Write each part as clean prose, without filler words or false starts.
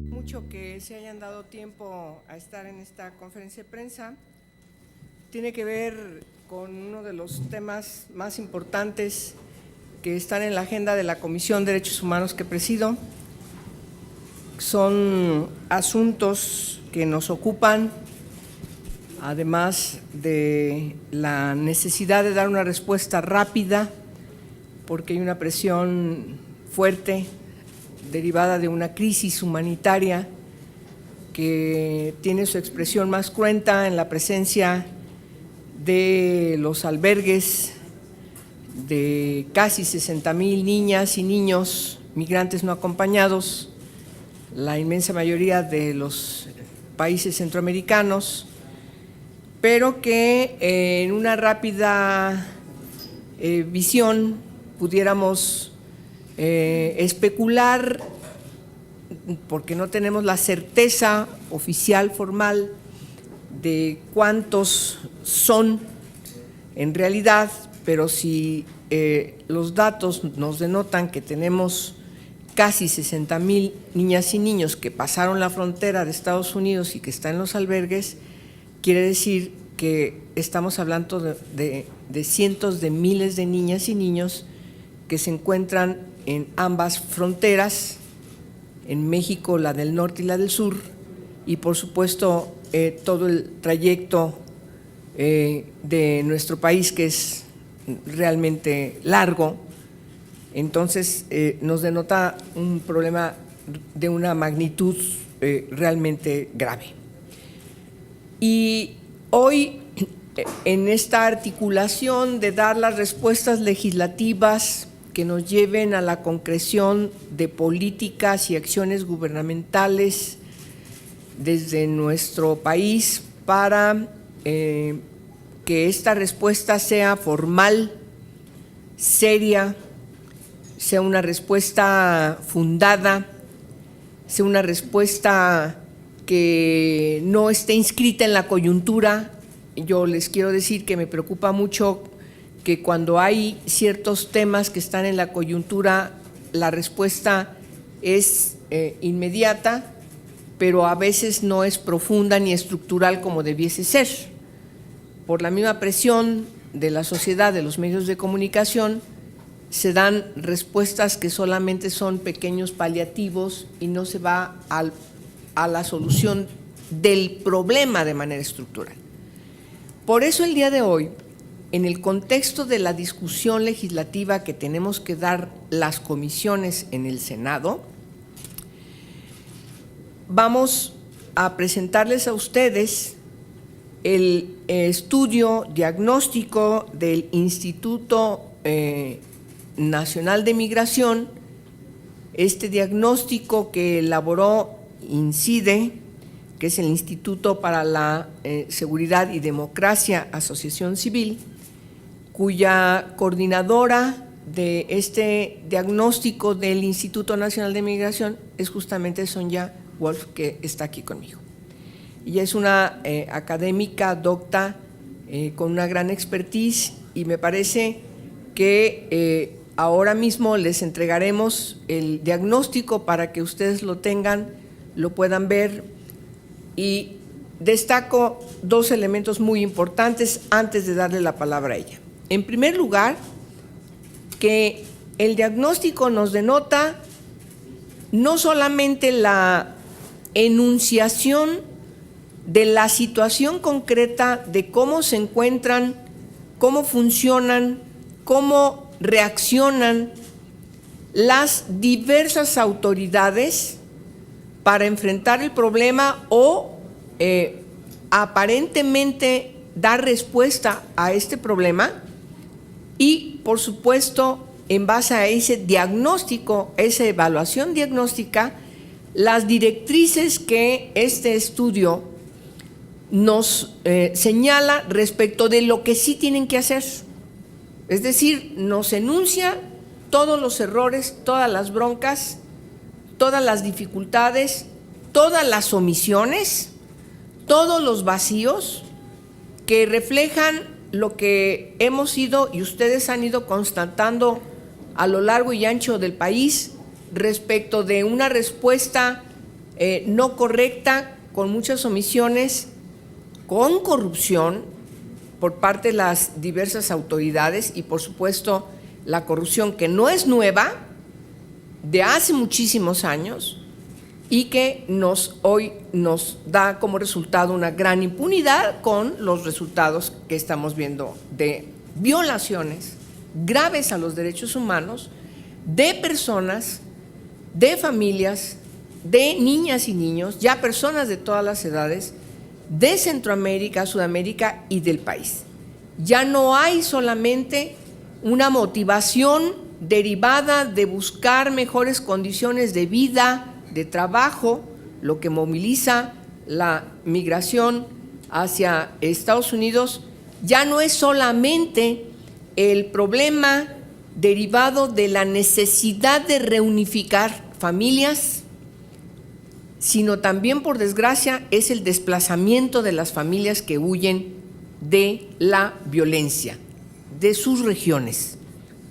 Mucho que se hayan dado tiempo a estar en esta conferencia de prensa. Tiene que ver con uno de los temas más importantes que están en la agenda de la Comisión de Derechos Humanos que presido. Son asuntos que nos ocupan, además de la necesidad de dar una respuesta rápida, porque hay una presión fuerte derivada de una crisis humanitaria que tiene su expresión más cruenta en la presencia de los albergues de casi 60,000 niñas y niños migrantes no acompañados, la inmensa mayoría de los países centroamericanos, pero que en una rápida visión pudiéramos especular, porque no tenemos la certeza oficial, formal, de cuántos son en realidad, pero si los datos nos denotan que tenemos casi 60,000 niñas y niños que pasaron la frontera de Estados Unidos y que están en los albergues, quiere decir que estamos hablando de cientos de miles de niñas y niños que se encuentran en ambas fronteras, en México, la del norte y la del sur, y por supuesto todo el trayecto de nuestro país, que es realmente largo. Entonces nos denota un problema de una magnitud realmente grave. Y hoy, en esta articulación de dar las respuestas legislativas que nos lleven a la concreción de políticas y acciones gubernamentales desde nuestro país para que esta respuesta sea formal, seria, sea una respuesta fundada, sea una respuesta que no esté inscrita en la coyuntura. Yo les quiero decir que me preocupa mucho que cuando hay ciertos temas que están en la coyuntura, la respuesta es inmediata, pero a veces no es profunda ni estructural como debiese ser. Por la misma presión de la sociedad, de los medios de comunicación, se dan respuestas que solamente son pequeños paliativos y no se va a la solución del problema de manera estructural. Por eso el día de hoy, en el contexto de la discusión legislativa que tenemos que dar las comisiones en el Senado, vamos a presentarles a ustedes el estudio diagnóstico del Instituto Nacional de Migración, este diagnóstico que elaboró INCIDE, que es el Instituto para la Seguridad y Democracia, Asociación Civil, cuya coordinadora de este diagnóstico del Instituto Nacional de Migración es justamente Sonia Wolf, que está aquí conmigo. Ella es una académica docta con una gran expertise y me parece que ahora mismo les entregaremos el diagnóstico para que ustedes lo tengan, lo puedan ver, y destaco dos elementos muy importantes antes de darle la palabra a ella. En primer lugar, que el diagnóstico nos denota no solamente la enunciación de la situación concreta de cómo se encuentran, cómo funcionan, cómo reaccionan las diversas autoridades para enfrentar el problema o aparentemente dar respuesta a este problema, y por supuesto en base a ese diagnóstico, esa evaluación diagnóstica, las directrices que este estudio nos señala respecto de lo que sí tienen que hacer. Es decir, nos enuncia todos los errores, todas las broncas, todas las dificultades, todas las omisiones, todos los vacíos que reflejan lo que hemos ido y ustedes han ido constatando a lo largo y ancho del país, respecto de una respuesta no correcta, con muchas omisiones, con corrupción por parte de las diversas autoridades y, por supuesto, la corrupción que no es nueva, de hace muchísimos años, y que hoy nos da como resultado una gran impunidad con los resultados que estamos viendo de violaciones graves a los derechos humanos de personas, de familias, de niñas y niños, ya personas de todas las edades, de Centroamérica, Sudamérica y del país. Ya no hay solamente una motivación derivada de buscar mejores condiciones de vida, de trabajo, lo que moviliza la migración hacia Estados Unidos, ya no es solamente el problema derivado de la necesidad de reunificar familias, sino también, por desgracia, es el desplazamiento de las familias que huyen de la violencia, de sus regiones,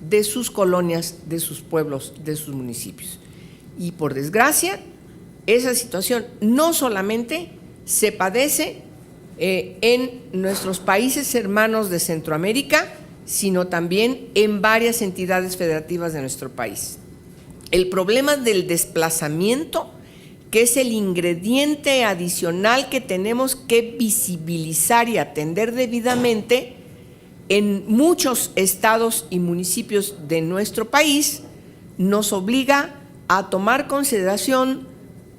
de sus colonias, de sus pueblos, de sus municipios. Y por desgracia, esa situación no solamente se padece en nuestros países hermanos de Centroamérica, sino también en varias entidades federativas de nuestro país. El problema del desplazamiento, que es el ingrediente adicional que tenemos que visibilizar y atender debidamente en muchos estados y municipios de nuestro país, nos obliga a tomar consideración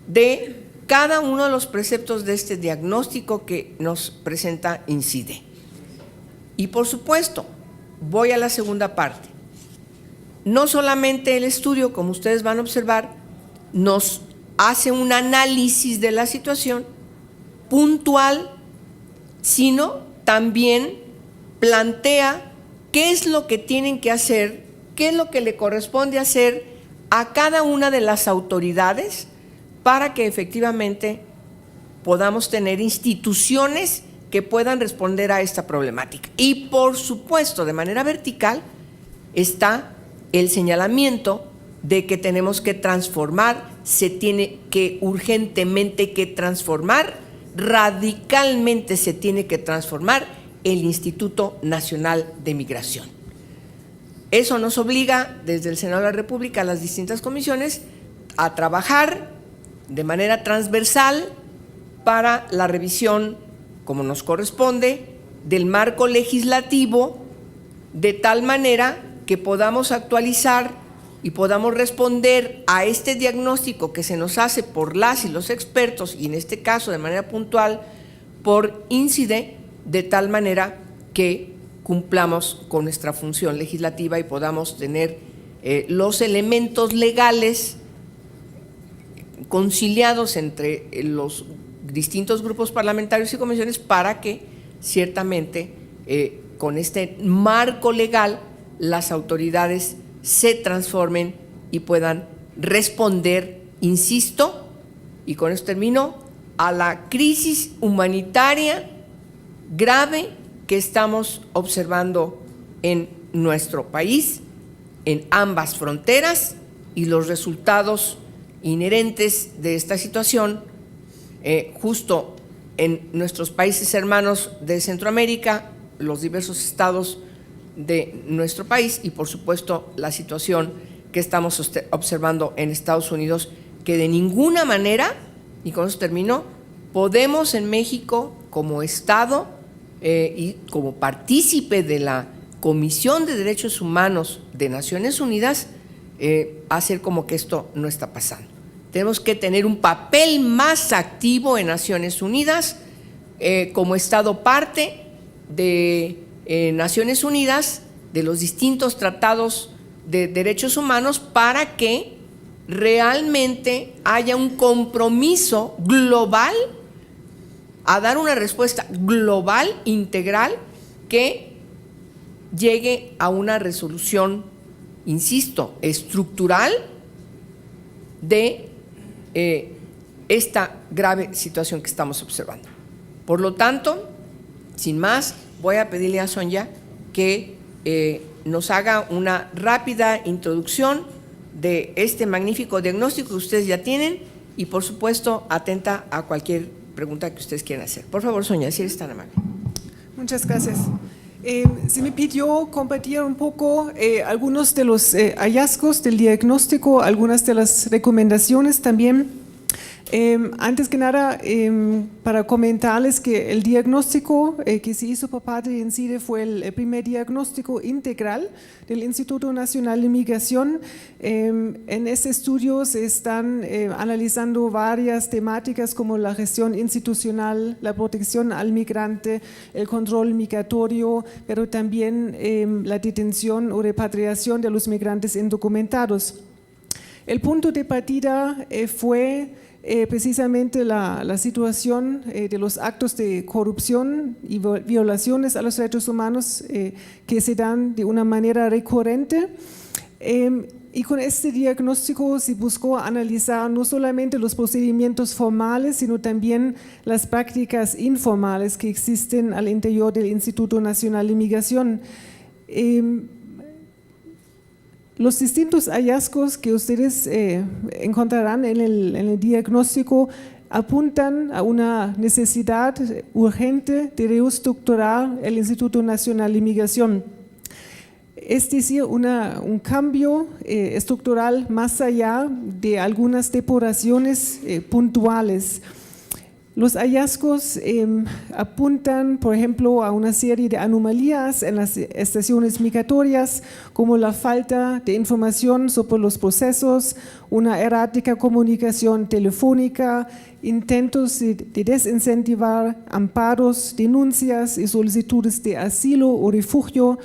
de cada uno de los preceptos de este diagnóstico que nos presenta INCIDE. Y por supuesto, voy a la segunda parte. No solamente el estudio, como ustedes van a observar, nos hace un análisis de la situación puntual, sino también plantea qué es lo que tienen que hacer, qué es lo que le corresponde hacer a cada una de las autoridades para que efectivamente podamos tener instituciones que puedan responder a esta problemática. Y por supuesto, de manera vertical, está el señalamiento de que tenemos que transformar, se tiene que urgentemente que transformar, radicalmente se tiene que transformar el Instituto Nacional de Migración. Eso nos obliga desde el Senado de la República a las distintas comisiones a trabajar de manera transversal para la revisión, como nos corresponde, del marco legislativo, de tal manera que podamos actualizar y podamos responder a este diagnóstico que se nos hace por las y los expertos, y en este caso de manera puntual por INCIDE, de tal manera que cumplamos con nuestra función legislativa y podamos tener los elementos legales conciliados entre los distintos grupos parlamentarios y comisiones para que ciertamente con este marco legal las autoridades se transformen y puedan responder, insisto, y con esto termino, a la crisis humanitaria grave que estamos observando en nuestro país, en ambas fronteras, y los resultados inherentes de esta situación justo en nuestros países hermanos de Centroamérica, los diversos estados de nuestro país y por supuesto la situación que estamos observando en Estados Unidos, que de ninguna manera, y con eso termino, podemos en México como Estado y como partícipe de la Comisión de Derechos Humanos de Naciones Unidas hacer como que esto no está pasando. Tenemos que tener un papel más activo en Naciones Unidas como Estado parte de Naciones Unidas, de los distintos tratados de derechos humanos, para que realmente haya un compromiso global a dar una respuesta global, integral, que llegue a una resolución, insisto, estructural de esta grave situación que estamos observando. Por lo tanto, sin más, voy a pedirle a Sonia que nos haga una rápida introducción de este magnífico diagnóstico que ustedes ya tienen y, por supuesto, atenta a cualquier pregunta que ustedes quieran hacer. Por favor, Sonia, si eres tan amable. Muchas gracias. Se me pidió compartir un poco algunos de los hallazgos del diagnóstico, algunas de las recomendaciones también. Antes que nada, para comentarles que el diagnóstico que se hizo por parte de INCIDE fue el primer diagnóstico integral del Instituto Nacional de Migración. En este estudio se están analizando varias temáticas como la gestión institucional, la protección al migrante, el control migratorio, pero también la detención o repatriación de los migrantes indocumentados. El punto de partida fue precisamente la situación de los actos de corrupción y violaciones a los derechos humanos que se dan de una manera recurrente. Y con este diagnóstico se buscó analizar no solamente los procedimientos formales, sino también las prácticas informales que existen al interior del Instituto Nacional de Migración. Los distintos hallazgos que ustedes encontrarán en el diagnóstico apuntan a una necesidad urgente de reestructurar el Instituto Nacional de Migración. Es decir, un cambio estructural más allá de algunas depuraciones puntuales. Los hallazgos apuntan, por ejemplo, a una serie de anomalías en las estaciones migratorias, como la falta de información sobre los procesos, una errática comunicación telefónica, intentos de desincentivar amparos, denuncias y solicitudes de asilo o refugio,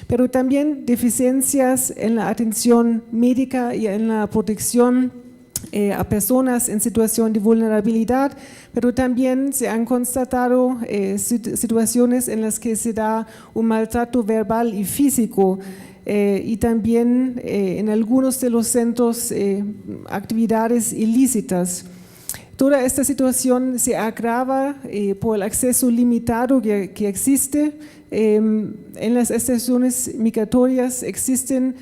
pero también deficiencias en la atención médica y en la protección a personas en situación de vulnerabilidad, pero también se han constatado situaciones en las que se da un maltrato verbal y físico y también en algunos de los centros actividades ilícitas. Toda esta situación se agrava por el acceso limitado que existe. En las estaciones migratorias existen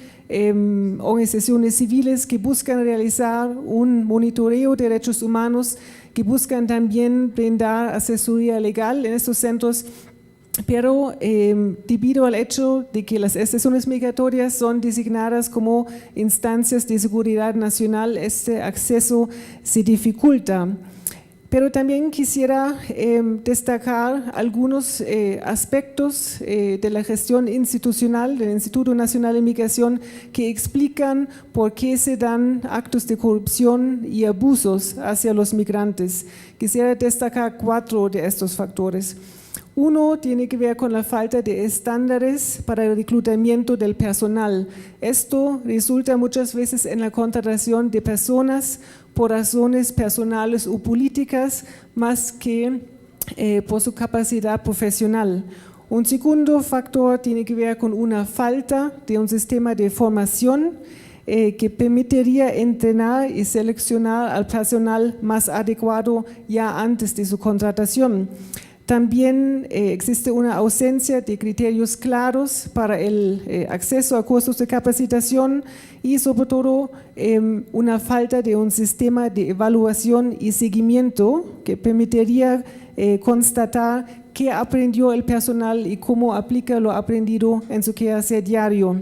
organizaciones civiles que buscan realizar un monitoreo de derechos humanos, que buscan también brindar asesoría legal en estos centros, pero debido al hecho de que las estaciones migratorias son designadas como instancias de seguridad nacional, este acceso se dificulta. Pero también quisiera destacar algunos aspectos de la gestión institucional del Instituto Nacional de Migración que explican por qué se dan actos de corrupción y abusos hacia los migrantes. Quisiera destacar 4 de estos factores. Uno tiene que ver con la falta de estándares para el reclutamiento del personal. Esto resulta muchas veces en la contratación de personas por razones personales o políticas más que por su capacidad profesional. Un segundo factor tiene que ver con una falta de un sistema de formación que permitiría entrenar y seleccionar al personal más adecuado ya antes de su contratación. También existe una ausencia de criterios claros para el acceso a cursos de capacitación y sobre todo una falta de un sistema de evaluación y seguimiento que permitiría constatar qué aprendió el personal y cómo aplica lo aprendido en su quehacer diario.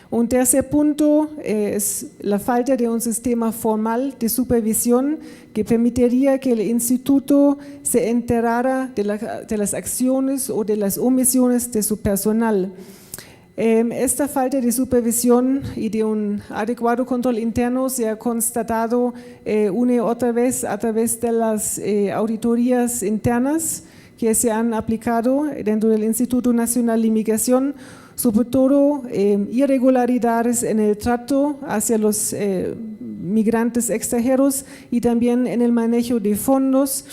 Un tercer punto es la falta de un sistema formal de supervisión que permitiría que el instituto se enterara de las acciones o de las omisiones de su personal. Esta falta de supervisión y de un adecuado control interno se ha constatado una y otra vez a través de las auditorías internas que se han aplicado dentro del Instituto Nacional de Migración, sobre todo irregularidades en el trato hacia los migrantes extranjeros y también en el manejo de fondos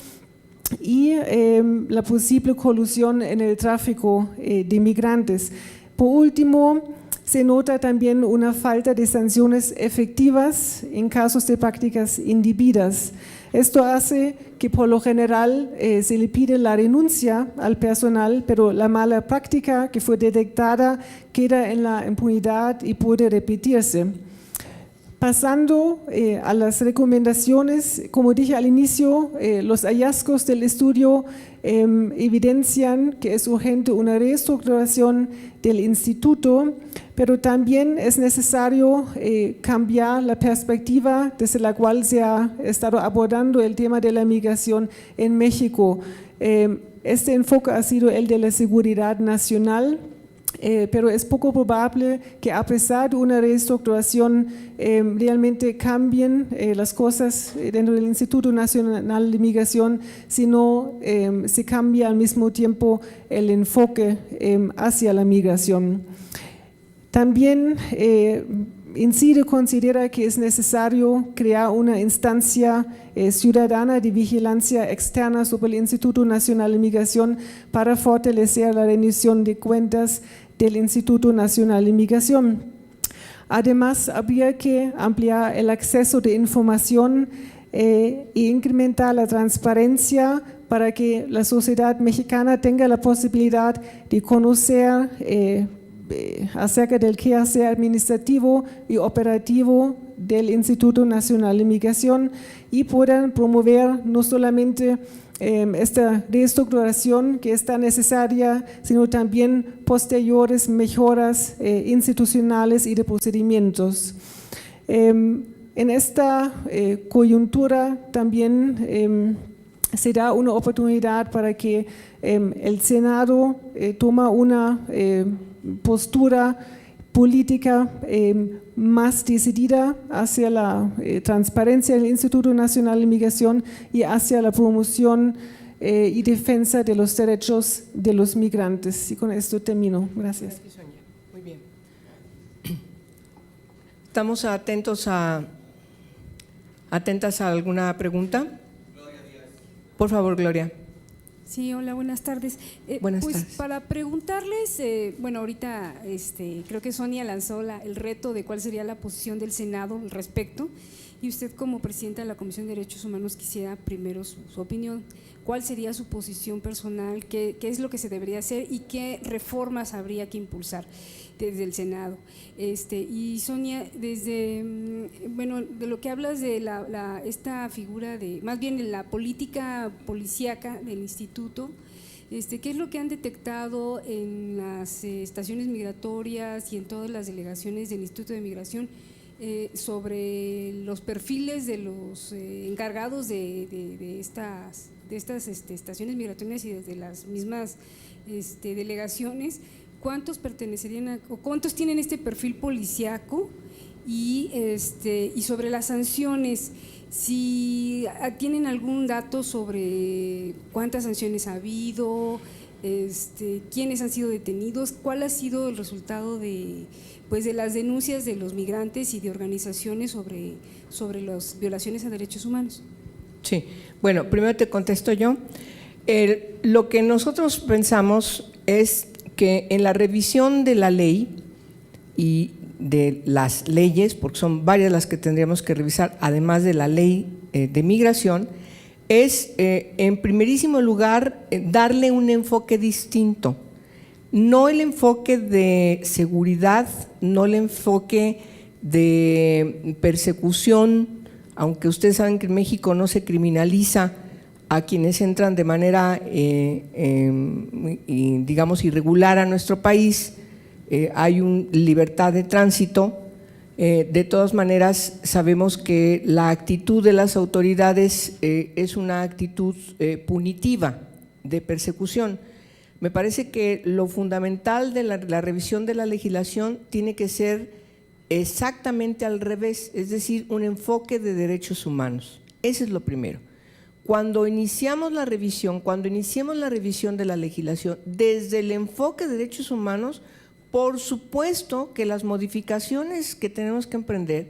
y la posible colusión en el tráfico de migrantes. Por último, se nota también una falta de sanciones efectivas en casos de prácticas indebidas. Esto hace que por lo general se le pide la renuncia al personal, pero la mala práctica que fue detectada queda en la impunidad y puede repetirse. Pasando a las recomendaciones, como dije al inicio, los hallazgos del estudio evidencian que es urgente una reestructuración del instituto, pero también es necesario cambiar la perspectiva desde la cual se ha estado abordando el tema de la migración en México. Este enfoque ha sido el de la seguridad nacional, pero es poco probable que a pesar de una reestructuración realmente cambien las cosas dentro del Instituto Nacional de Migración, sino se cambia al mismo tiempo el enfoque hacia la migración. También INCIDE considera que es necesario crear una instancia ciudadana de vigilancia externa sobre el Instituto Nacional de Migración para fortalecer la rendición de cuentas del Instituto Nacional de Migración. Además, habría que ampliar el acceso de información e incrementar la transparencia para que la sociedad mexicana tenga la posibilidad de conocer acerca del quehacer administrativo y operativo del Instituto Nacional de Migración y puedan promover no solamente esta reestructuración que está necesaria, sino también posteriores mejoras institucionales y de procedimientos. En esta coyuntura también se da una oportunidad para que el Senado tome una postura política más decidida hacia la transparencia del Instituto Nacional de Migración y hacia la promoción y defensa de los derechos de los migrantes. Y con esto termino. Gracias. Muy bien. ¿Estamos atentas a alguna pregunta? Por favor, Gloria. Sí, hola, buenas tardes. Buenas tardes. Para preguntarles, bueno, ahorita creo que Sonia lanzó el reto de cuál sería la posición del Senado al respecto, y usted como presidenta de la Comisión de Derechos Humanos quisiera primero su opinión. ¿Cuál sería su posición personal? ¿Qué es lo que se debería hacer y qué reformas habría que impulsar desde el Senado? Y Sonia, desde, bueno, de lo que hablas de esta figura de, más bien de la política policíaca del instituto, ¿qué es lo que han detectado en las estaciones migratorias y en todas las delegaciones del Instituto de Migración sobre los perfiles de los encargados de estas estaciones migratorias y desde las mismas delegaciones? ¿Cuántos pertenecerían o cuántos tienen este perfil policíaco? Y sobre las sanciones, si tienen algún dato sobre cuántas sanciones ha habido, quiénes han sido detenidos, cuál ha sido el resultado de las denuncias de los migrantes y de organizaciones sobre las violaciones a derechos humanos. Sí, bueno, primero te contesto yo. Lo que nosotros pensamos es que en la revisión de la ley y de las leyes, porque son varias las que tendríamos que revisar, además de la ley de migración, es en primerísimo lugar darle un enfoque distinto, no el enfoque de seguridad, no el enfoque de persecución, aunque ustedes saben que en México no se criminaliza a quienes entran de manera, digamos, irregular a nuestro país, hay una libertad de tránsito. De todas maneras, sabemos que la actitud de las autoridades es una actitud punitiva, de persecución. Me parece que lo fundamental de la revisión de la legislación tiene que ser exactamente al revés, es decir, un enfoque de derechos humanos. Eso es lo primero. Cuando iniciamos la revisión de la legislación desde el enfoque de derechos humanos, por supuesto que las modificaciones que tenemos que emprender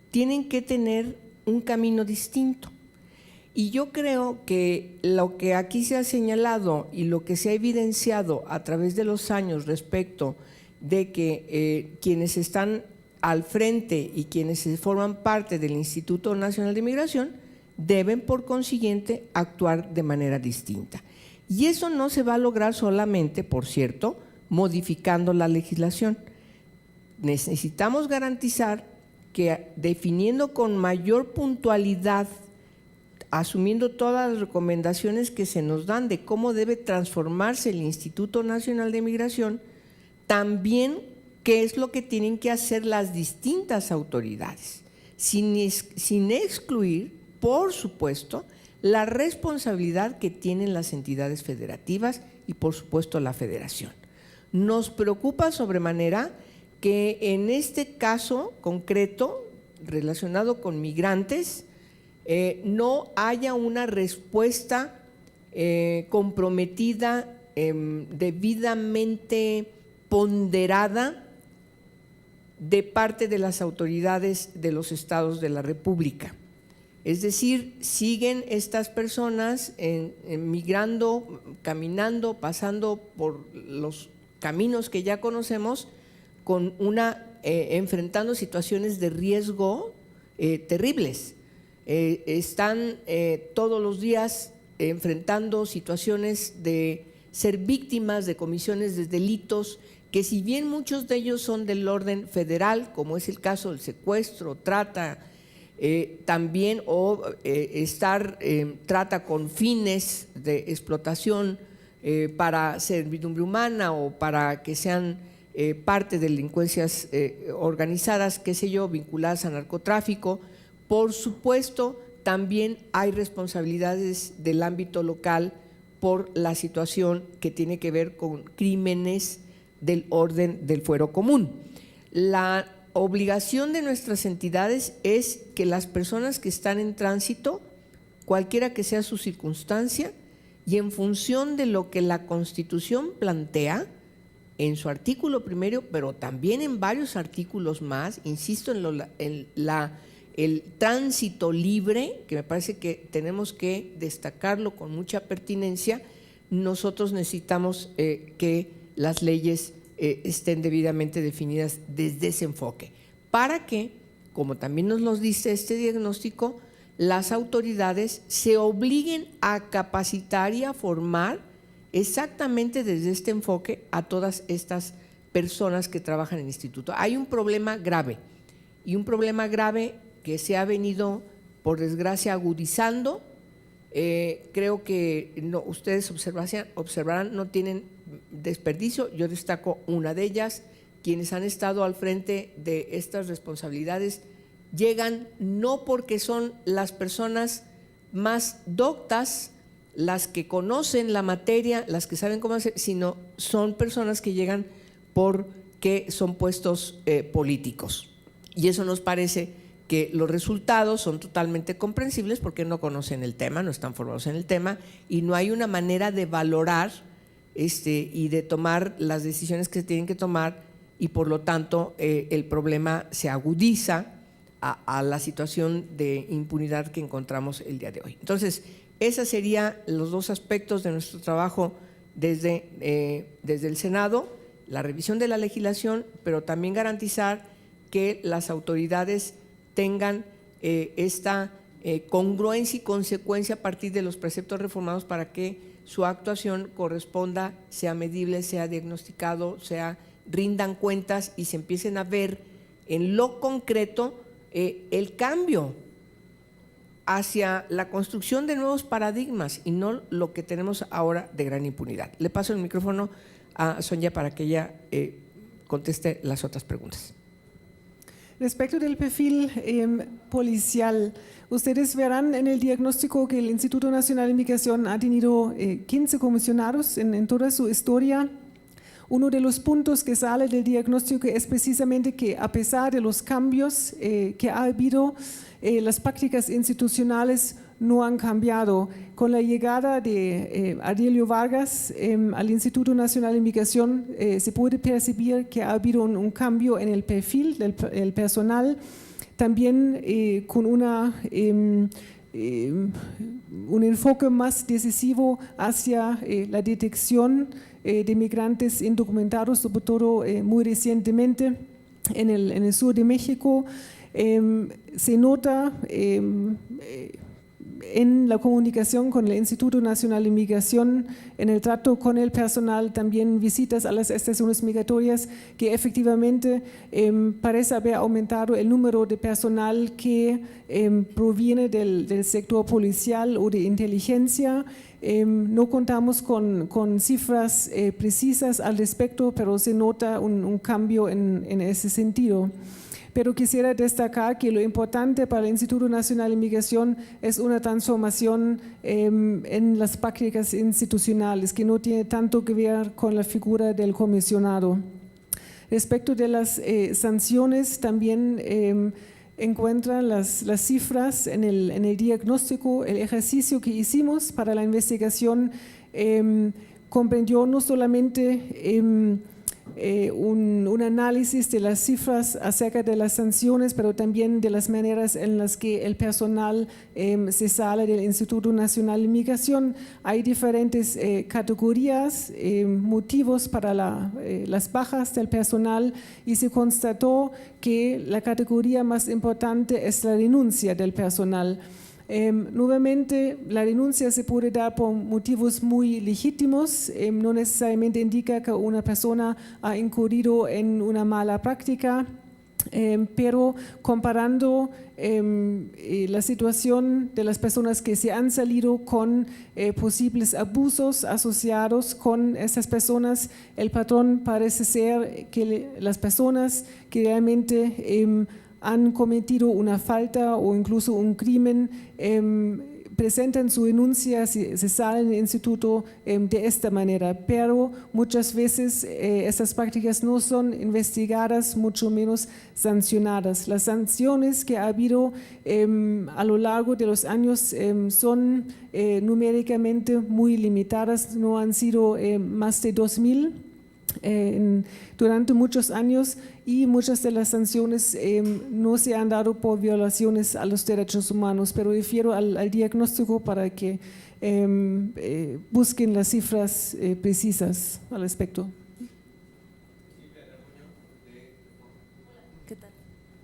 tienen que tener un camino distinto. Y yo creo que lo que aquí se ha señalado y lo que se ha evidenciado a través de los años respecto de que quienes están al frente y quienes forman parte del Instituto Nacional de Migración deben por consiguiente actuar de manera distinta. Y eso no se va a lograr solamente, por cierto, modificando la legislación. Necesitamos garantizar que definiendo con mayor puntualidad, asumiendo todas las recomendaciones que se nos dan de cómo debe transformarse el Instituto Nacional de Migración, también qué es lo que tienen que hacer las distintas autoridades, sin excluir, por supuesto, la responsabilidad que tienen las entidades federativas y, por supuesto, la federación. Nos preocupa sobremanera que en este caso concreto, relacionado con migrantes, no haya una respuesta comprometida, debidamente ponderada de parte de las autoridades de los estados de la República. Es decir, siguen estas personas migrando, caminando, pasando por los caminos que ya conocemos, con enfrentando situaciones de riesgo terribles. Están todos los días enfrentando situaciones de ser víctimas de comisiones de delitos que, si bien muchos de ellos son del orden federal, como es el caso del secuestro, trata, también trata con fines de explotación para servidumbre humana o para que sean parte de delincuencias organizadas, qué sé yo, vinculadas a narcotráfico. Por supuesto, también hay responsabilidades del ámbito local por la situación que tiene que ver con crímenes del orden del fuero común. La obligación de nuestras entidades es que las personas que están en tránsito, cualquiera que sea su circunstancia, y en función de lo que la Constitución plantea en su artículo primero, pero también en varios artículos más, insisto en el tránsito libre, que me parece que tenemos que destacarlo con mucha pertinencia. Nosotros necesitamos que las leyes estén debidamente definidas desde ese enfoque, para que, como también nos lo dice este diagnóstico, las autoridades se obliguen a capacitar y a formar exactamente desde este enfoque a todas estas personas que trabajan en el instituto. Hay un problema grave, y un problema grave que se ha venido, por desgracia, agudizando. Creo que ustedes observarán, no tienen desperdicio. Yo destaco una de ellas: quienes han estado al frente de estas responsabilidades llegan no porque son las personas más doctas, las que conocen la materia, las que saben cómo hacer, sino son personas que llegan porque son puestos políticos. Y eso nos parece que los resultados son totalmente comprensibles porque no conocen el tema, no están formados en el tema, y no hay una manera de valorar y de tomar las decisiones que se tienen que tomar, y por lo tanto el problema se agudiza a la situación de impunidad que encontramos el día de hoy. Entonces, esos serían los dos aspectos de nuestro trabajo desde el Senado: la revisión de la legislación, pero también garantizar que las autoridades tengan esta congruencia y consecuencia a partir de los preceptos reformados, para que su actuación corresponda, sea medible, sea diagnosticado, rindan cuentas y se empiecen a ver en lo concreto el cambio hacia la construcción de nuevos paradigmas y no lo que tenemos ahora de gran impunidad. Le paso el micrófono a Sonia para que ella conteste las otras preguntas. Respecto del perfil policial, ustedes verán en el diagnóstico que el Instituto Nacional de Migración ha tenido 15 comisionados en toda su historia. Uno de los puntos que sale del diagnóstico es precisamente que, a pesar de los cambios que ha habido, las prácticas institucionales no han cambiado. Con la llegada de Ardelio Vargas al Instituto Nacional de Migración, se puede percibir que ha habido un cambio en el perfil del personal, también con un enfoque más decisivo hacia la detección de migrantes indocumentados, sobre todo muy recientemente en el sur de México. Se nota en la comunicación con el Instituto Nacional de Migración, en el trato con el personal, también visitas a las estaciones migratorias, que efectivamente parece haber aumentado el número de personal que proviene del sector policial o de inteligencia. No contamos con cifras precisas al respecto, pero se nota un cambio en ese sentido. Pero quisiera destacar que lo importante para el Instituto Nacional de Migración es una transformación en las prácticas institucionales, que no tiene tanto que ver con la figura del comisionado. Respecto de las sanciones, también encuentran las cifras en el diagnóstico. El ejercicio que hicimos para la investigación comprendió no solamente un análisis de las cifras acerca de las sanciones, pero también de las maneras en las que el personal se sale del Instituto Nacional de Migración. Hay diferentes categorías, motivos para las bajas del personal, y se constató que la categoría más importante es la renuncia del personal. Nuevamente, la renuncia se puede dar por motivos muy legítimos, no necesariamente indica que una persona ha incurrido en una mala práctica, pero comparando la situación de las personas que se han salido con posibles abusos asociados con esas personas, el patrón parece ser que las personas que realmente han cometido una falta o incluso un crimen, presentan su denuncia, se salen del instituto de esta manera, pero muchas veces estas prácticas no son investigadas, mucho menos sancionadas. Las sanciones que ha habido a lo largo de los años son numéricamente muy limitadas, no han sido más de 2.000 durante muchos años, y muchas de las sanciones no se han dado por violaciones a los derechos humanos, pero refiero al diagnóstico para que busquen las cifras precisas al respecto. ¿Qué tal?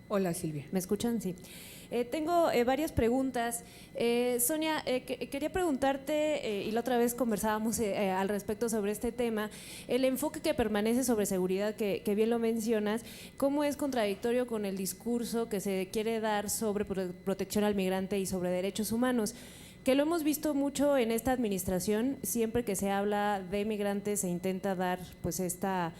Hola, Silvia. ¿Me escuchan? Sí. Tengo varias preguntas. Sonia, quería preguntarte, y la otra vez conversábamos al respecto sobre este tema, el enfoque que permanece sobre seguridad, que bien lo mencionas, ¿cómo es contradictorio con el discurso que se quiere dar sobre protección al migrante y sobre derechos humanos? Que lo hemos visto mucho en esta administración, siempre que se habla de migrantes se intenta dar pues esta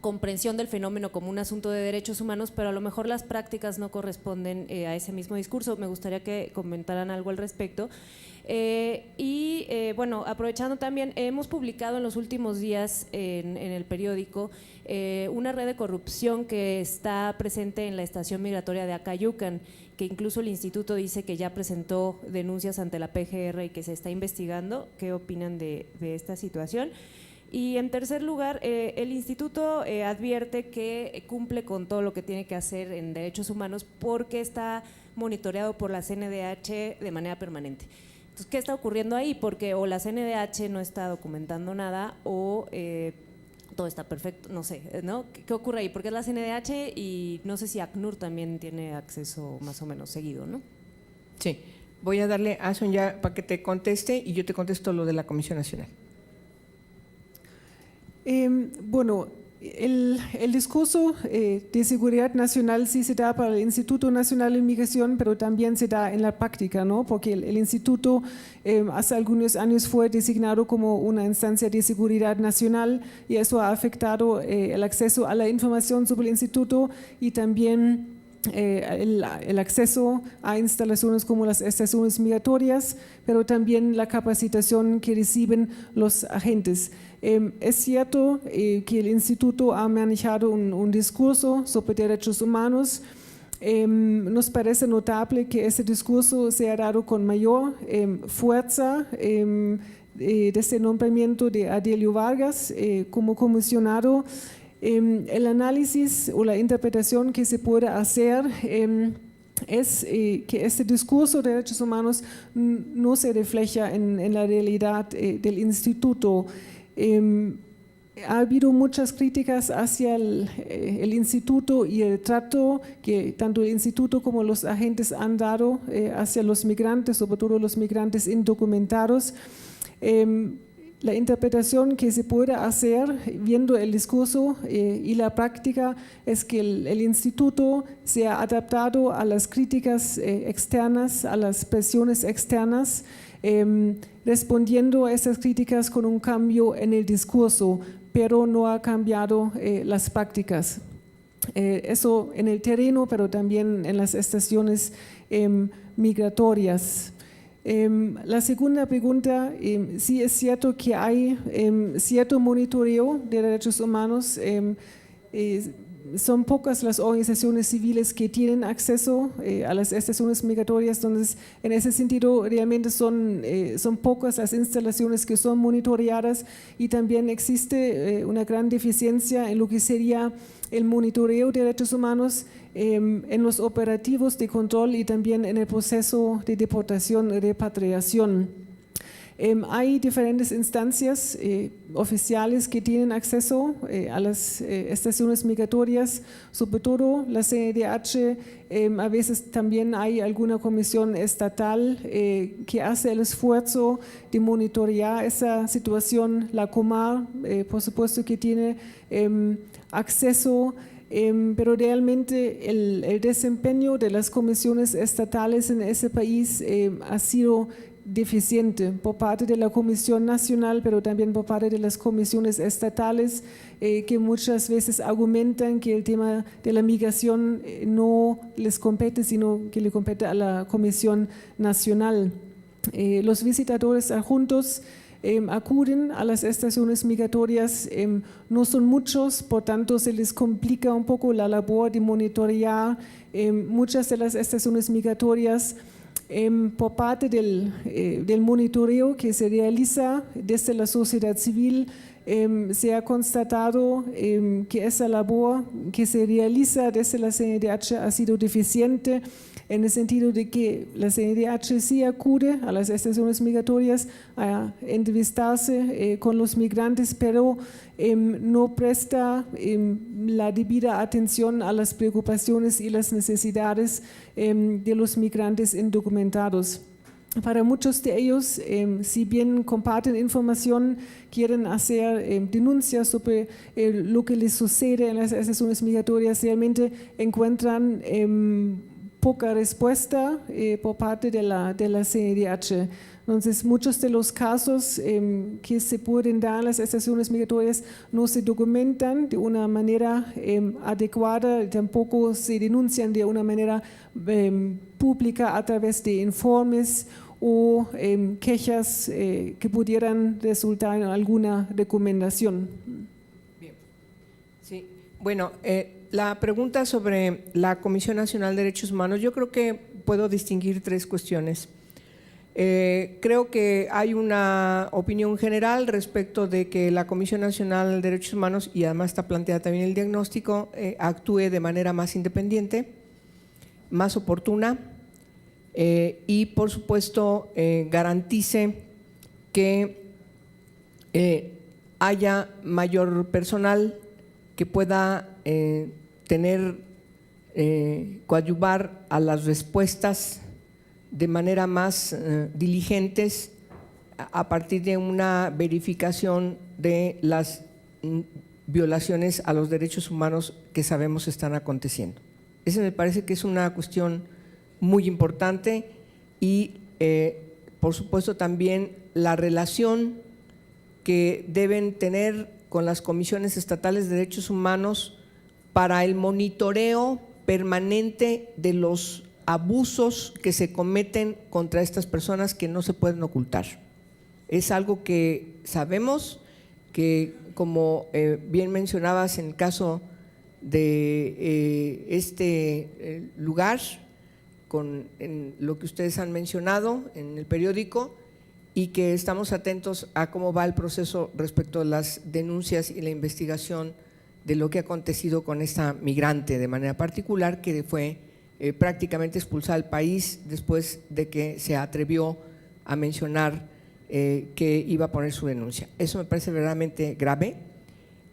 comprensión del fenómeno como un asunto de derechos humanos, pero a lo mejor las prácticas no corresponden a ese mismo discurso. Me gustaría que comentaran algo al respecto. Bueno, aprovechando también, hemos publicado en los últimos días en el periódico una red de corrupción que está presente en la estación migratoria de Acayucan, que incluso el instituto dice que ya presentó denuncias ante la PGR y que se está investigando. ¿Qué opinan de esta situación? Y en tercer lugar, el instituto advierte que cumple con todo lo que tiene que hacer en derechos humanos porque está monitoreado por la CNDH de manera permanente. Entonces, ¿qué está ocurriendo ahí? Porque o la CNDH no está documentando nada o todo está perfecto, no sé, ¿no? ¿Qué ocurre ahí? Porque es la CNDH y no sé si ACNUR también tiene acceso más o menos seguido, ¿no? Sí, voy a darle a Sonia para que te conteste y yo te contesto lo de la Comisión Nacional. Bueno, el discurso de seguridad nacional sí se da para el Instituto Nacional de Migración, pero también se da en la práctica, ¿no? Porque el instituto hace algunos años fue designado como una instancia de seguridad nacional y eso ha afectado el acceso a la información sobre el instituto y también el acceso a instalaciones como las estaciones migratorias, pero también la capacitación que reciben los agentes. Es cierto que el instituto ha manejado un discurso sobre derechos humanos. Nos parece notable que ese discurso se ha dado con mayor fuerza desde el nombramiento de Adelio Vargas como comisionado. El análisis o la interpretación que se puede hacer es que este discurso de derechos humanos no se refleja en la realidad del instituto. ha habido muchas críticas hacia el instituto y el trato que tanto el instituto como los agentes han dado hacia los migrantes, sobre todo los migrantes indocumentados. La interpretación que se puede hacer viendo el discurso y la práctica es que el instituto se ha adaptado a las críticas externas, a las presiones externas, respondiendo a esas críticas con un cambio en el discurso, pero no ha cambiado las prácticas. Eso en el terreno, pero también en las estaciones migratorias. La segunda pregunta, sí es cierto que hay cierto monitoreo de derechos humanos. Son pocas las organizaciones civiles que tienen acceso a las estaciones migratorias, entonces en ese sentido realmente son pocas las instalaciones que son monitoreadas y también existe una gran deficiencia en lo que sería el monitoreo de derechos humanos en los operativos de control y también en el proceso de deportación y repatriación. Hay diferentes instancias oficiales que tienen acceso a las estaciones migratorias, sobre todo la CNDH, a veces también hay alguna comisión estatal que hace el esfuerzo de monitorear esa situación, la Comar, por supuesto que tiene acceso, pero realmente el desempeño de las comisiones estatales en ese país ha sido deficiente por parte de la Comisión Nacional, pero también por parte de las comisiones estatales que muchas veces argumentan que el tema de la migración no les compete, sino que le compete a la Comisión Nacional. Los visitadores adjuntos acuden a las estaciones migratorias, no son muchos, por tanto se les complica un poco la labor de monitorear muchas de las estaciones migratorias. Por parte del monitoreo que se realiza desde la sociedad civil, se ha constatado que esa labor que se realiza desde la CNDH ha sido deficiente, en el sentido de que la CNDH sí acude a las estaciones migratorias a entrevistarse con los migrantes, pero no presta la debida atención a las preocupaciones y las necesidades de los migrantes indocumentados. Para muchos de ellos, si bien comparten información, quieren hacer denuncias sobre lo que les sucede en las estaciones migratorias, realmente encuentran poca respuesta por parte de la CNDH. Entonces, muchos de los casos que se pueden dar en las estaciones migratorias no se documentan de una manera adecuada, tampoco se denuncian de una manera pública a través de informes o quejas que pudieran resultar en alguna recomendación. Bien. Sí. Bueno, la pregunta sobre la Comisión Nacional de Derechos Humanos, yo creo que puedo distinguir tres cuestiones. Creo que hay una opinión general respecto de que la Comisión Nacional de Derechos Humanos, y además está planteada también el diagnóstico, actúe de manera más independiente, más oportuna y por supuesto garantice que haya mayor personal que pueda coadyuvar a las respuestas de manera más diligentes a partir de una verificación de las violaciones a los derechos humanos que sabemos están aconteciendo. Esa me parece que es una cuestión muy importante y por supuesto también la relación que deben tener con las comisiones estatales de derechos humanos para el monitoreo permanente de los abusos que se cometen contra estas personas que no se pueden ocultar. Es algo que sabemos que, como bien mencionabas en el caso de este lugar, en lo que ustedes han mencionado en el periódico, y que estamos atentos a cómo va el proceso respecto a las denuncias y la investigación de lo que ha acontecido con esta migrante de manera particular, que fue prácticamente expulsada del país después de que se atrevió a mencionar que iba a poner su denuncia. Eso me parece verdaderamente grave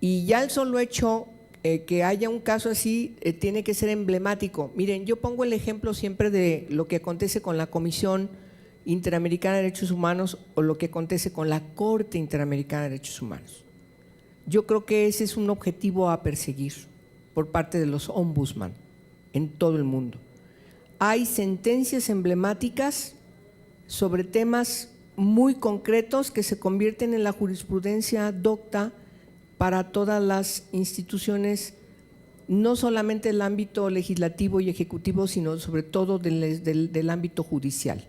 Y ya el solo hecho que haya un caso así tiene que ser emblemático. Miren, yo pongo el ejemplo siempre de lo que acontece con la Comisión Interamericana de Derechos Humanos o lo que acontece con la Corte Interamericana de Derechos Humanos. Yo creo que ese es un objetivo a perseguir por parte de los ombudsman en todo el mundo. Hay sentencias emblemáticas sobre temas muy concretos que se convierten en la jurisprudencia docta para todas las instituciones, no solamente del ámbito legislativo y ejecutivo, sino sobre todo del ámbito judicial.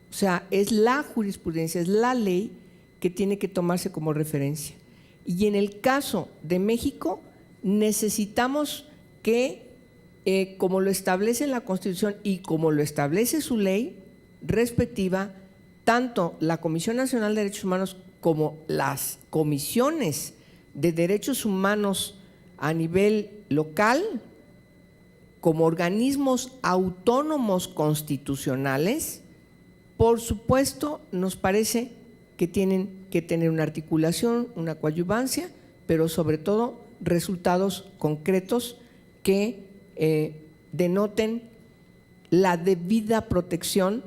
O sea, es la jurisprudencia, es la ley que tiene que tomarse como referencia. Y en el caso de México, necesitamos que, como lo establece la Constitución y como lo establece su ley respectiva, tanto la Comisión Nacional de Derechos Humanos como las comisiones de derechos humanos a nivel local, como organismos autónomos constitucionales, por supuesto, nos parece que tienen que tener una articulación, una coadyuvancia, pero sobre todo resultados concretos que denoten la debida protección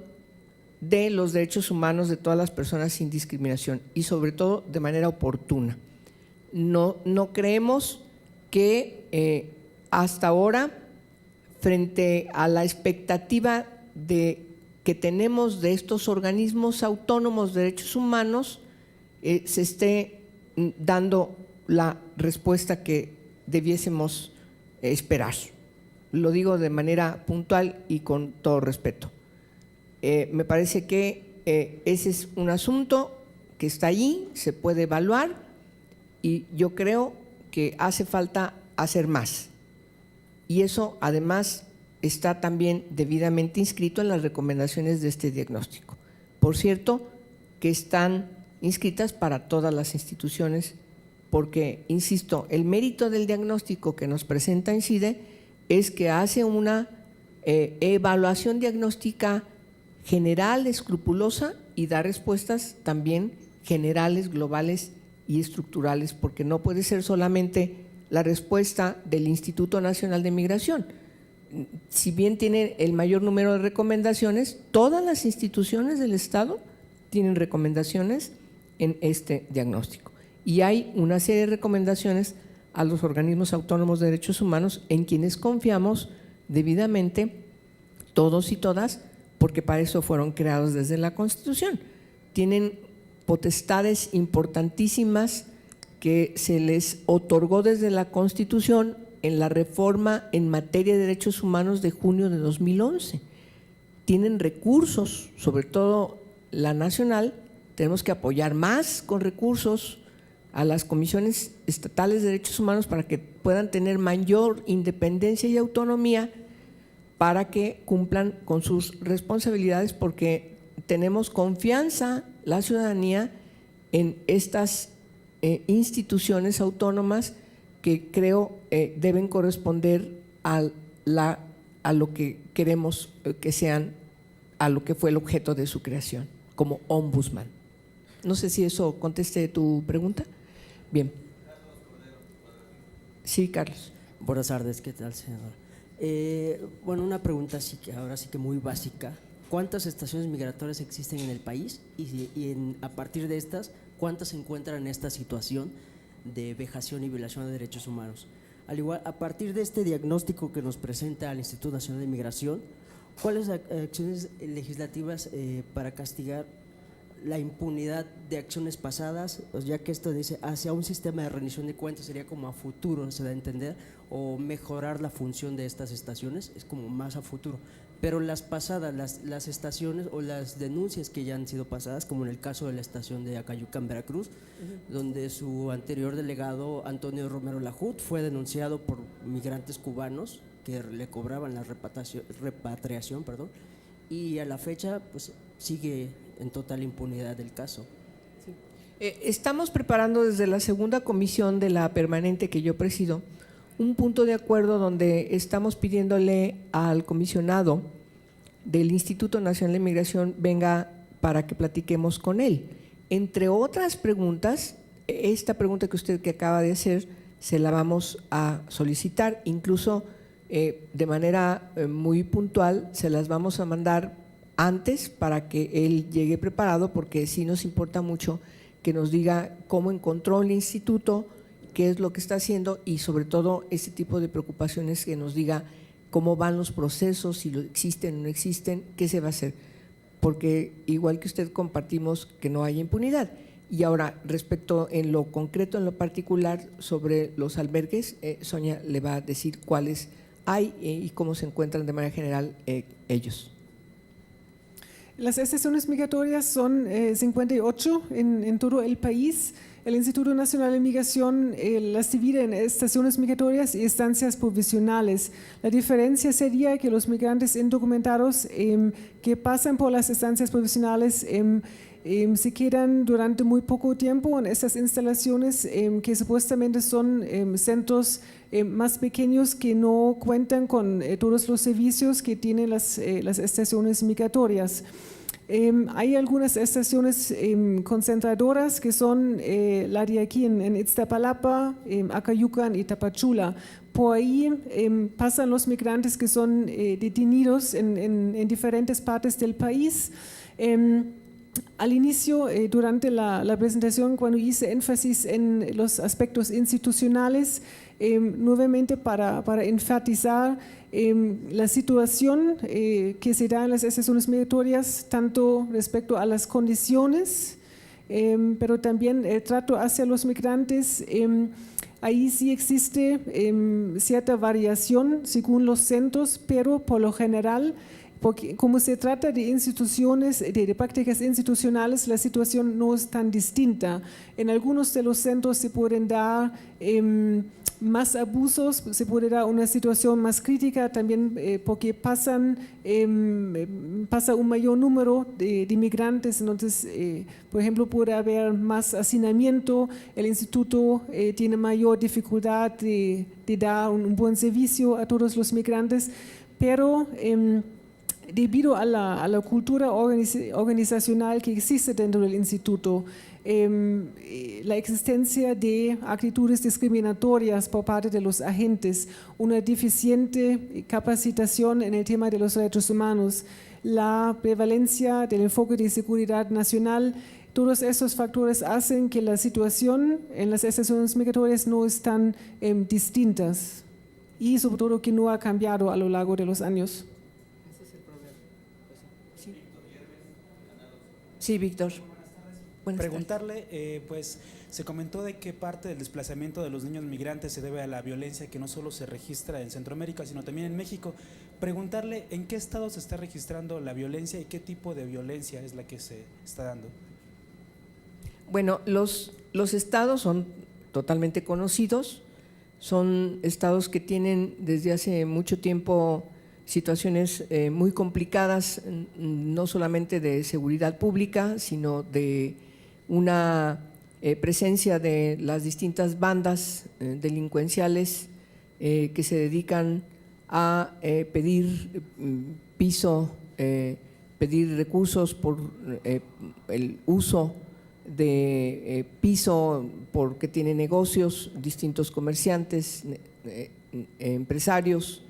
de los derechos humanos de todas las personas sin discriminación y sobre todo de manera oportuna. No creemos que hasta ahora, frente a la expectativa que tenemos de estos organismos autónomos de derechos humanos, se esté dando la respuesta que debiésemos esperar. Lo digo de manera puntual y con todo respeto. Me parece que ese es un asunto que está allí, se puede evaluar y yo creo que hace falta hacer más. Y eso además está también debidamente inscrito en las recomendaciones de este diagnóstico. Por cierto, que están inscritas para todas las instituciones porque, insisto, el mérito del diagnóstico que nos presenta INCIDE es que hace una evaluación diagnóstica general, escrupulosa y da respuestas también generales, globales y estructurales, porque no puede ser solamente la respuesta del Instituto Nacional de Migración. Si bien tiene el mayor número de recomendaciones, todas las instituciones del Estado tienen recomendaciones en este diagnóstico. Y hay una serie de recomendaciones a los organismos autónomos de derechos humanos en quienes confiamos debidamente todos y todas, porque para eso fueron creados desde la Constitución. Tienen potestades importantísimas que se les otorgó desde la Constitución en la reforma en materia de derechos humanos de junio de 2011. Tienen recursos, sobre todo la nacional, tenemos que apoyar más con recursos a las comisiones estatales de derechos humanos para que puedan tener mayor independencia y autonomía para que cumplan con sus responsabilidades, porque tenemos confianza la ciudadanía en estas instituciones autónomas que creo deben corresponder a lo que queremos que sean, a lo que fue el objeto de su creación, como ombudsman. No sé si eso conteste tu pregunta. Bien. Sí, Carlos. Buenas tardes, ¿qué tal, senador? Bueno, una pregunta sí que ahora sí que muy básica. ¿Cuántas estaciones migratorias existen en el país? A partir de estas, ¿cuántas se encuentran en esta situación de vejación y violación de derechos humanos? Al igual, a partir de este diagnóstico que nos presenta el Instituto Nacional de Migración, ¿cuáles acciones legislativas para castigar la impunidad de acciones pasadas, ya que esto dice hacia un sistema de rendición de cuentas sería como a futuro, se da a entender, o mejorar la función de estas estaciones, es como más a futuro, pero las pasadas, las estaciones o las denuncias que ya han sido pasadas, como en el caso de la estación de Acayucan, Veracruz, donde su anterior delegado Antonio Romero Lajut fue denunciado por migrantes cubanos que le cobraban la repatriación, y a la fecha pues sigue en total impunidad del caso. Sí. Estamos preparando desde la segunda comisión de la permanente que yo presido un punto de acuerdo donde estamos pidiéndole al comisionado del Instituto Nacional de Migración venga para que platiquemos con él. Entre otras preguntas, esta pregunta que usted acaba de hacer se la vamos a solicitar, incluso de manera muy puntual se las vamos a mandar antes para que él llegue preparado, porque sí nos importa mucho que nos diga cómo encontró el instituto, qué es lo que está haciendo y sobre todo ese tipo de preocupaciones, que nos diga cómo van los procesos, si existen o no existen, qué se va a hacer, porque igual que usted compartimos que no haya impunidad. Y ahora, respecto en lo concreto, en lo particular, sobre los albergues, Sonia le va a decir cuáles hay y cómo se encuentran de manera general ellos. Las estaciones migratorias son 58 en todo el país. El Instituto Nacional de Migración las divide en estaciones migratorias y estancias provisionales. La diferencia sería que los migrantes indocumentados que pasan por las estancias provisionales se quedan durante muy poco tiempo en estas instalaciones que supuestamente son centros más pequeños que no cuentan con todos los servicios que tienen las estaciones migratorias. Hay algunas estaciones concentradoras que son la de aquí en Iztapalapa, Acayucan y Tapachula. Por ahí pasan los migrantes que son detenidos en diferentes partes del país. Al inicio, durante la presentación, cuando hice énfasis en los aspectos institucionales, nuevamente para enfatizar la situación que se da en las estaciones migratorias, tanto respecto a las condiciones, pero también el trato hacia los migrantes. Ahí sí existe cierta variación según los centros, pero por lo general, porque como se trata de instituciones, de prácticas institucionales, la situación no es tan distinta. En algunos de los centros se pueden dar más abusos, se puede dar una situación más crítica también porque pasa un mayor número de migrantes, entonces por ejemplo puede haber más hacinamiento, el instituto tiene mayor dificultad de dar un buen servicio a todos los migrantes, pero debido a la cultura organizacional que existe dentro del instituto, la existencia de actitudes discriminatorias por parte de los agentes, una deficiente capacitación en el tema de los derechos humanos, la prevalencia del enfoque de seguridad nacional, todos esos factores hacen que la situación en las estaciones migratorias no están distintas y sobre todo que no ha cambiado a lo largo de los años. Sí, Víctor. Buenas Preguntarle, pues se comentó de que parte del desplazamiento de los niños migrantes se debe a la violencia que no solo se registra en Centroamérica, sino también en México. Preguntarle en qué estado se está registrando la violencia y qué tipo de violencia es la que se está dando. Bueno, los estados son totalmente conocidos, son estados que tienen desde hace mucho tiempo situaciones muy complicadas, no solamente de seguridad pública, sino de una presencia de las distintas bandas delincuenciales que se dedican a pedir piso, pedir recursos por el uso de piso, porque tienen negocios, distintos comerciantes, empresarios.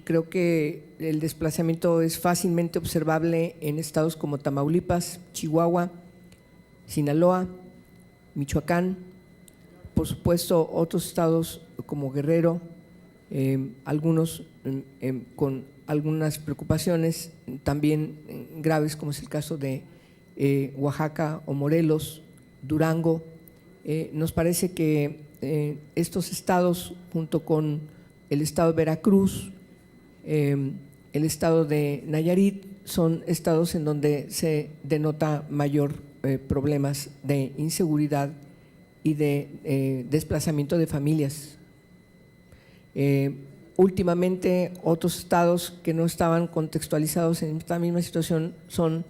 Creo que el desplazamiento es fácilmente observable en estados como Tamaulipas, Chihuahua, Sinaloa, Michoacán, por supuesto otros estados como Guerrero, algunos con algunas preocupaciones también graves, como es el caso de Oaxaca o Morelos, Durango. Nos parece que estos estados, junto con el estado de Veracruz, el estado de Nayarit, son estados en donde se denota mayor problemas de inseguridad y de desplazamiento de familias. Últimamente, otros estados que no estaban contextualizados en esta misma situación son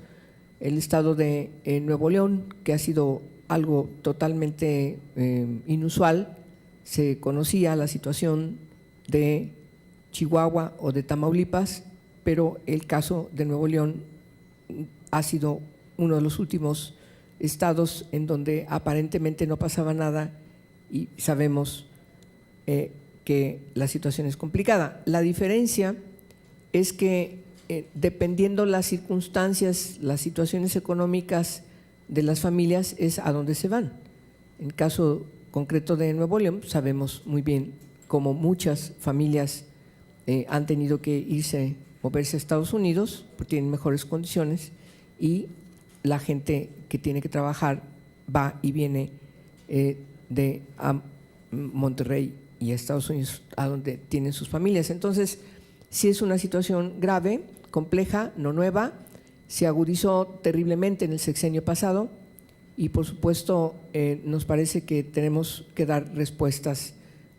el estado de Nuevo León, que ha sido algo totalmente inusual. Se conocía la situación de Chihuahua o de Tamaulipas, pero el caso de Nuevo León ha sido uno de los últimos estados en donde aparentemente no pasaba nada y sabemos que la situación es complicada. La diferencia es que dependiendo las circunstancias, las situaciones económicas de las familias es a dónde se van. En el caso concreto de Nuevo León, sabemos muy bien cómo muchas familias han tenido que irse, moverse a Estados Unidos, porque tienen mejores condiciones, y la gente que tiene que trabajar va y viene de Monterrey y a Estados Unidos, a donde tienen sus familias. Entonces, sí es una situación grave, compleja, no nueva, se agudizó terriblemente en el sexenio pasado y, por supuesto, nos parece que tenemos que dar respuestas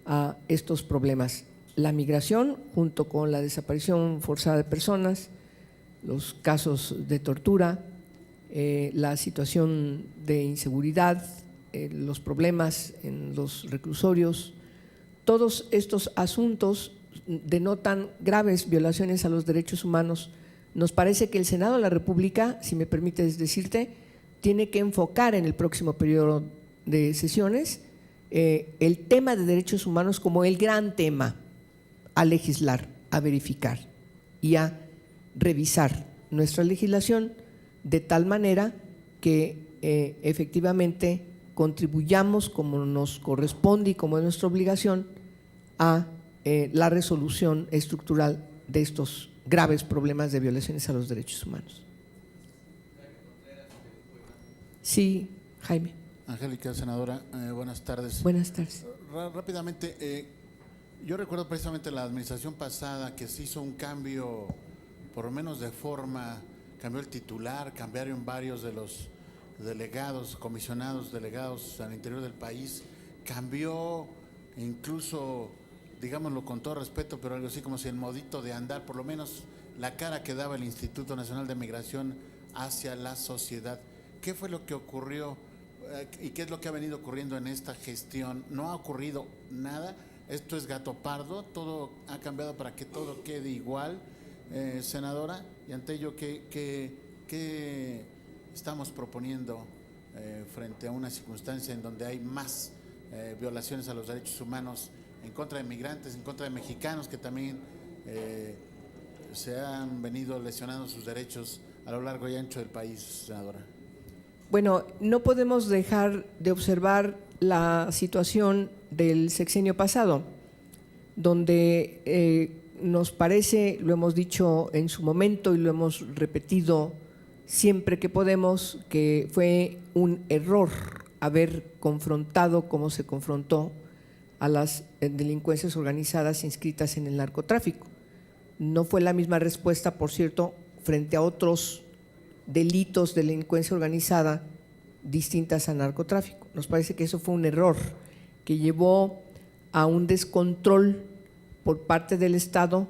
a estos problemas. La migración, junto con la desaparición forzada de personas, los casos de tortura, la situación de inseguridad, los problemas en los reclusorios, todos estos asuntos denotan graves violaciones a los derechos humanos. Nos parece que el Senado de la República, si me permites decirte, tiene que enfocar en el próximo periodo de sesiones el tema de derechos humanos como el gran tema a legislar, a verificar y a revisar nuestra legislación de tal manera que efectivamente contribuyamos como nos corresponde y como es nuestra obligación a la resolución estructural de estos graves problemas de violaciones a los derechos humanos. Sí, Jaime. Angélica, senadora, buenas tardes. Buenas tardes. Rápidamente, yo recuerdo precisamente la administración pasada que se hizo un cambio, por lo menos de forma, cambió el titular, cambiaron varios de los delegados, comisionados, delegados al interior del país, cambió incluso, digámoslo con todo respeto, pero algo así como si el modito de andar, por lo menos la cara que daba el Instituto Nacional de Migración hacia la sociedad. ¿Qué fue lo que ocurrió y qué es lo que ha venido ocurriendo en esta gestión? ¿No ha ocurrido nada? ¿Esto es gato pardo? ¿Todo ha cambiado para que todo quede igual, senadora? Y ante ello, ¿qué estamos proponiendo frente a una circunstancia en donde hay más violaciones a los derechos humanos en contra de migrantes, en contra de mexicanos que también se han venido lesionando sus derechos a lo largo y ancho del país, senadora? Bueno, no podemos dejar de observar la situación del sexenio pasado, donde nos parece, lo hemos dicho en su momento y lo hemos repetido siempre que podemos, que fue un error haber confrontado como se confrontó a las delincuencias organizadas inscritas en el narcotráfico. No fue la misma respuesta, por cierto, frente a otros delitos de delincuencia organizada distintas al narcotráfico. Nos parece que eso fue un error que llevó a un descontrol por parte del Estado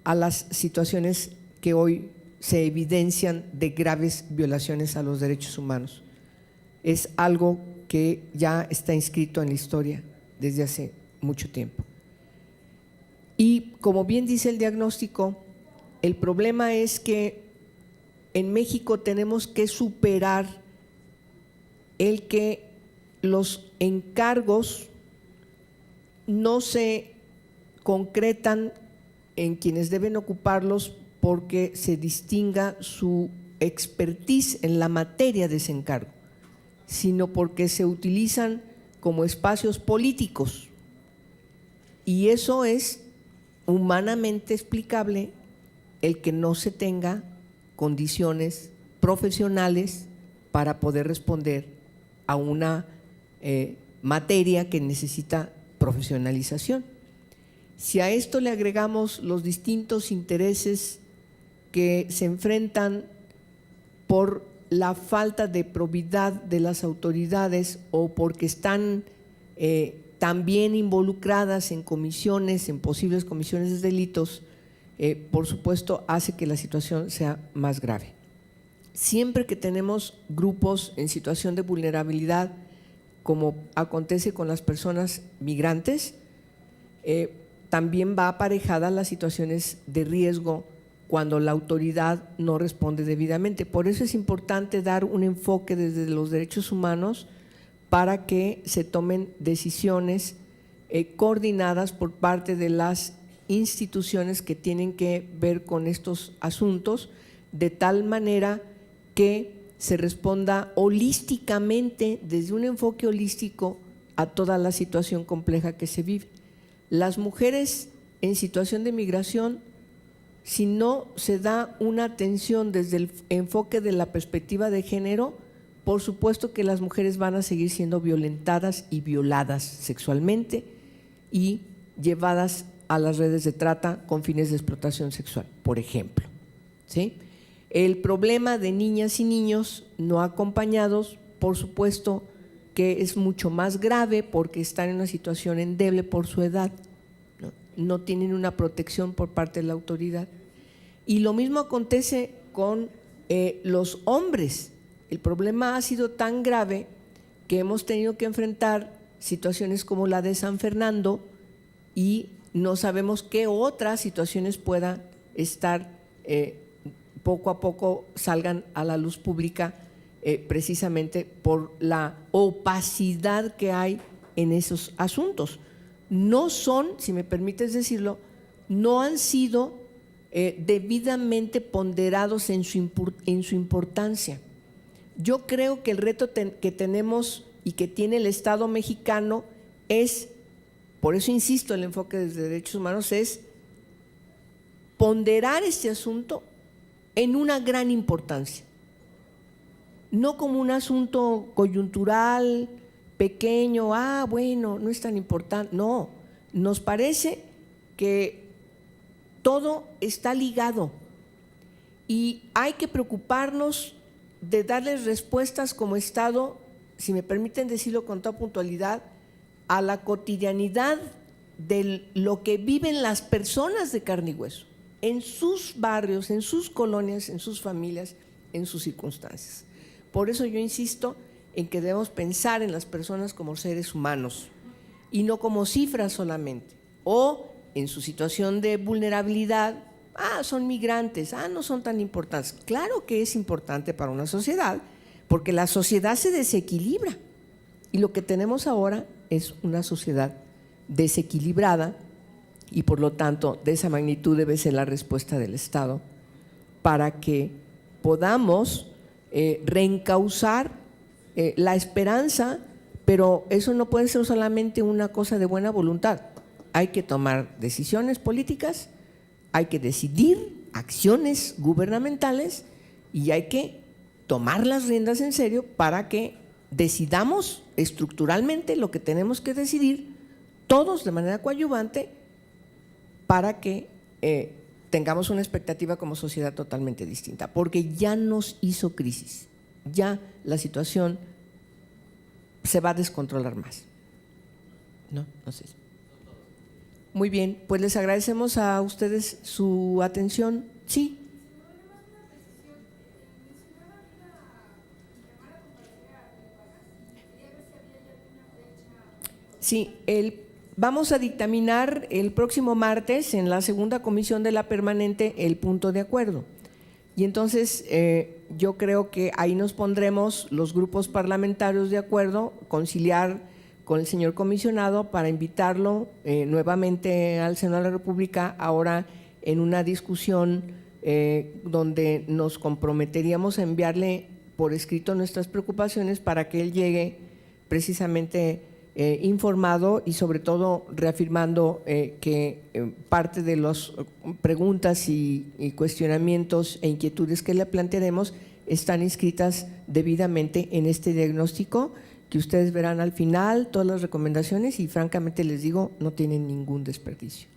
a las situaciones que hoy se evidencian de graves violaciones a los derechos humanos. Es algo que ya está inscrito en la historia desde hace mucho tiempo. Y como bien dice el diagnóstico, el problema es que en México tenemos que superar el que los encargos no se concretan en quienes deben ocuparlos porque se distinga su expertise en la materia de ese encargo, sino porque se utilizan como espacios políticos. Y eso es humanamente explicable, el que no se tenga condiciones profesionales para poder responder a una materia que necesita profesionalización. Si a esto le agregamos los distintos intereses que se enfrentan por la falta de probidad de las autoridades o porque están también involucradas en comisiones, en posibles comisiones de delitos, por supuesto hace que la situación sea más grave. Siempre que tenemos grupos en situación de vulnerabilidad, como acontece con las personas migrantes, también va aparejada las situaciones de riesgo cuando la autoridad no responde debidamente. Por eso es importante dar un enfoque desde los derechos humanos para que se tomen decisiones coordinadas por parte de las instituciones que tienen que ver con estos asuntos, de tal manera que se responda holísticamente, desde un enfoque holístico, a toda la situación compleja que se vive. Las mujeres en situación de migración, si no se da una atención desde el enfoque de la perspectiva de género, por supuesto que las mujeres van a seguir siendo violentadas y violadas sexualmente y llevadas a las redes de trata con fines de explotación sexual, por ejemplo, ¿sí? El problema de niñas y niños no acompañados, por supuesto que es mucho más grave porque están en una situación endeble por su edad, no tienen una protección por parte de la autoridad. Y lo mismo acontece con los hombres. El problema ha sido tan grave que hemos tenido que enfrentar situaciones como la de San Fernando y no sabemos qué otras situaciones puedan estar poco a poco salgan a la luz pública precisamente por la opacidad que hay en esos asuntos. No son, si me permites decirlo, no han sido debidamente ponderados en su importancia. Yo creo que el reto que tenemos y que tiene el Estado mexicano es, por eso insisto, el enfoque de derechos humanos es ponderar este asunto en una gran importancia, no como un asunto coyuntural, pequeño, bueno, no es tan importante, no, nos parece que todo está ligado y hay que preocuparnos de darles respuestas como Estado, si me permiten decirlo con toda puntualidad, a la cotidianidad de lo que viven las personas de carne y hueso, en sus barrios, en sus colonias, en sus familias, en sus circunstancias. Por eso yo insisto en que debemos pensar en las personas como seres humanos y no como cifras solamente, o en su situación de vulnerabilidad, son migrantes, no son tan importantes. Claro que es importante para una sociedad, porque la sociedad se desequilibra y lo que tenemos ahora es una sociedad desequilibrada y por lo tanto de esa magnitud debe ser la respuesta del Estado para que podamos reencauzar la esperanza, pero eso no puede ser solamente una cosa de buena voluntad. Hay que tomar decisiones políticas, hay que decidir acciones gubernamentales y hay que tomar las riendas en serio para que decidamos estructuralmente lo que tenemos que decidir todos de manera coadyuvante para que tengamos una expectativa como sociedad totalmente distinta, porque ya nos hizo crisis, ya la situación se va a descontrolar más. No sé. Muy bien, pues les agradecemos a ustedes su atención. Sí. Sí, vamos a dictaminar el próximo martes en la segunda comisión de la permanente el punto de acuerdo. Y entonces yo creo que ahí nos pondremos los grupos parlamentarios de acuerdo, conciliar con el señor comisionado para invitarlo nuevamente al Senado de la República, ahora en una discusión donde nos comprometeríamos a enviarle por escrito nuestras preocupaciones para que él llegue precisamente informado y sobre todo reafirmando que parte de las preguntas y cuestionamientos e inquietudes que le plantearemos están inscritas debidamente en este diagnóstico que ustedes verán al final, todas las recomendaciones y francamente les digo, no tienen ningún desperdicio.